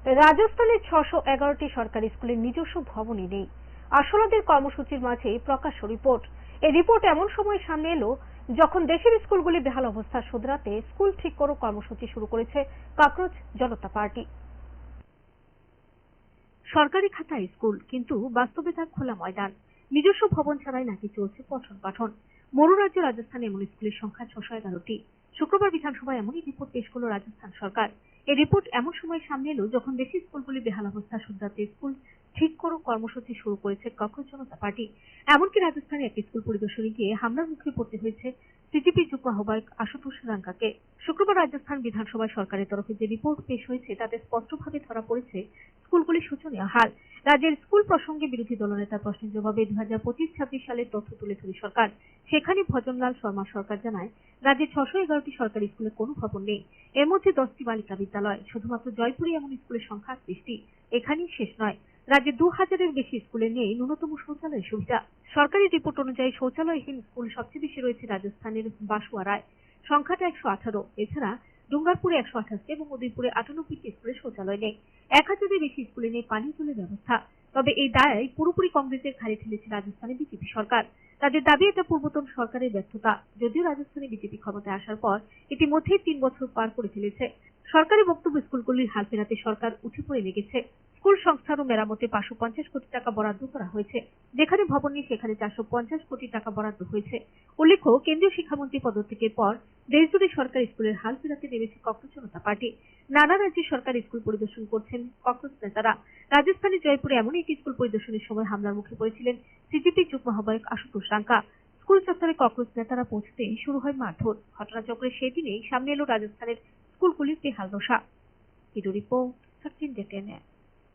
রাজস্থানের ৬১১টি সরকারি স্কুলের নিজস্ব ভবনই নেই। আসলাদের কর্মসূচির মাঝে প্রকাশ্য রিপোর্ট। এই রিপোর্ট এমন সময় সামনে এলো যখন দেশের স্কুলগুলি বেহাল অবস্থা শুধরাতে স্কুল ঠিক করো কর্মসূচি শুরু করেছে ককরোচ জনতা পার্টি। সরকারি খাতায় স্কুল, কিন্তু বাস্তবে তা খোলা ময়দান। নিজস্ব ভবন ছাড়াই নাকি চলছে পঠন পাঠন। মরু রাজ্য রাজস্থানে এমন স্কুলের সংখ্যা ৬১১টি। শুক্রবার বিধানসভায় এমনই রিপোর্ট পেশ করল রাজস্থান সরকার। এই রিপোর্ট এমন সময় সামনে এলো যখন দেশের স্কুলগুলি বেহাল অবস্থা শুধরাতে স্কুল ঠিক করো কর্মসূচি শুরু করেছে ককরোচ জনতা পার্টি। এমনকি রাজস্থানে একটি স্কুল পরিদর্শনে গিয়ে হামলার মুখে পড়তে হয়েছে সিজিপি যুগ্ম আহ্বায়ক আশুতোষ রাঙ্কাকে। শুক্রবার রাজস্থান বিধানসভায় সরকারের তরফে যে রিপোর্ট পেশ হয়েছে তাতে স্পষ্টভাবে ধরা পড়েছে স্কুলগুলির শোচনীয় হাল। রাজ্যের স্কুল প্রসঙ্গে বিরোধী দলনেতার প্রশ্নের জবাবে ২০২৫-২৬ সালের তথ্য তুলে ধরে সরকার। সেখানে ভজনলাল শর্মা সরকার জানায়, রাজ্যে ৬১১টি সরকারি স্কুলে কোনো ভবন নেই। এর মধ্যে 10টি বালিকা বিদ্যালয়। শুধুমাত্র জয়পুরে এমন স্কুলের সংখ্যা ৩০টি। এখানেই শেষ নয়, রাজ্যে ২০০০-এর বেশি স্কুলে নেই ন্যূনতম শৌচালয়ের সুবিধা। সরকারি রিপোর্ট অনুযায়ী শৌচালয়হীন স্কুল সবচেয়ে বেশি রয়েছে রাজস্থানের বাঁশওয়ারায়, সংখ্যাটা ১১৮। এছাড়া ডুঙ্গারপুরে ১২৮টি এবং উদয়পুরে ৯৮টি স্কুলে শৌচালয় নেই। ১০০০-এর বেশি স্কুলে নেই পানীয় জলের ব্যবস্থা। তবে এই দায় পুরোপুরি কংগ্রেসের ঘাড়ে ঠেলেছে রাজস্থানে বিজেপি সরকার। তাদের দাবি এটা পূর্বতন সরকারের ব্যর্থতা। যদিও রাজস্থানে বিজেপি ক্ষমতায় আসার পর ইতিমধ্যেই ৩ বছর পার করে ফেলেছে। সরকারি বক্তব্য, স্কুলগুলির হাল ফেরাতে সরকার উঠে পড়ে লেগেছে। স্কুল সংস্কার ও মেরামতে ৫৫০ কোটি টাকা বরাদ্দ করা হয়েছে। যেখানে ভবন নেই সেখানে ৪৫০ কোটি টাকা বরাদ্দ হয়েছে। উল্লেখ্য, কেন্দ্রীয় শিক্ষামন্ত্রী পদত্যাগের পর দেশজুড়ে সরকারি স্কুলের হাল ফেরাতে নেমেছে ককরোচ জনতা পার্টি। নানা রাজ্যের সরকারি স্কুল পরিদর্শন করছেন ককরোচ নেতারা। রাজস্থানের জয়পুরে এমনই একটি স্কুল পরিদর্শনের সময় হামলার মুখে পড়েছিলেন সিজিপি যুগ্ম আহ্বায়ক আশুতোষ রাঙ্কা। স্কুল চত্বরে ককরোচ নেতারা পৌঁছতেই শুরু হয় মারধর। ঘটনাচক্রে সেদিনেই সামনে এলো রাজস্থানের স্কুলগুলির বেহাল দশা। Bureau report, Sachin ডেটেনে।